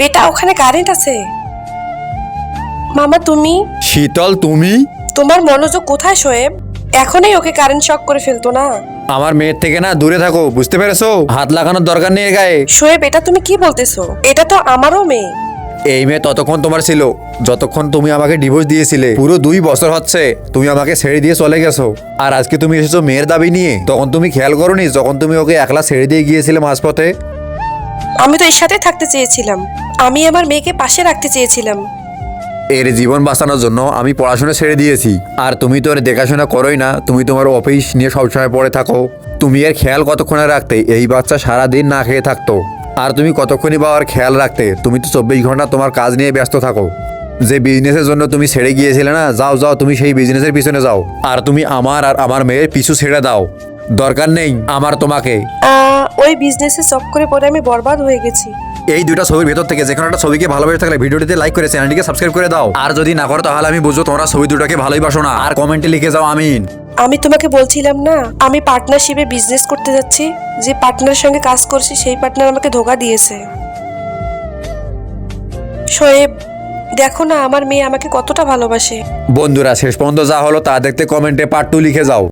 বেটা ওখানে কারেন্ট আছে। মামা তুমি, শীতল তুমি? তোমার মনোযোগ কোথায় শোয়েব? এখনই ওকে কারেন্ট শক করে ফেলতো না। আমার মেয়ের থেকে না দূরে থাকো, বুঝতে পেরেছো? হাত লাগানোর দরকার নেই এর গায়ে। শোয়েব এটা তুমি কি বলতেছো? এটা তো আমারও মেয়ে। এই মেয়ে ততক্ষণ তোমার ছিল যতক্ষণ তুমি আমাকে ডিভোর্স দিয়েছিলে। পুরো 2 বছর হচ্ছে তুমি আমাকে ছেড়ে দিয়ে চলে গেছো, আর আজকে তুমি এসেছো মেয়ের দাবি নিয়ে। তখন তুমি খেয়াল করোনি যখন তুমি ওকে একলা ছেড়ে দিয়ে গিয়েছিলে মাঝপথে? আমি তো এর সাথে থাকতে চেয়েছিলাম, আমি আমার মেয়েকে পাশে রাখতে চেয়েছিলাম। এর জীবন বাঁচানোর জন্য আমি পড়াশোনা ছেড়ে দিয়েছি, আর তুমি তো এর দেখাশোনা করোই না। তুমি তোমার অফিস নিয়ে সবসময় পড়ে থাকো। তুমি এর খেয়াল কতক্ষণে রাখতে? এই বাচ্চা সারাদিন না খেয়ে থাকতো, আর তুমি কতক্ষণই বা ওর খেয়াল রাখতে? তুমি তো 24 ঘন্টা তোমার কাজ নিয়ে ব্যস্ত থাকো। যে বিজনেসের জন্য তুমি ছেড়ে গিয়েছিলে না, যাও যাও তুমি সেই বিজনেসের পিছনে যাও। আর তুমি আমার আর আমার মেয়ের পিছু ছেড়ে দাও। দরকার নেই আমার তোমাকে। ওই বিজনেসে চক্করে পড়ে আমি বরবাদ হয়ে গেছি। এই 2টা ছবির ভেতর থেকে যে কোনো একটা ছবিকে ভালোবেসে থাকলে ভিডিওটিতে লাইক করে চ্যানেলটিকে সাবস্ক্রাইব করে দাও। আর যদি না করো তাহলে আমি বুঝবো তোমরা ছবি দুটাকে ভালোইবাসো না। আর কমেন্টে লিখে যাও আমিন। আমি তোমাকে বলছিলাম না আমি পার্টনারশিপে বিজনেস করতে যাচ্ছি, যে পার্টনারের সঙ্গে কাজ করছি সেই পার্টনার আমাকে ধোঁকা দিয়েছে। শোয়েব দেখো না আমার মেয়ে আমাকে কতটা ভালোবাসে। বন্ধুরা শেষ পর্যন্ত যা হলো তা দেখতে কমেন্টে পার্ট 2 লিখে যাও।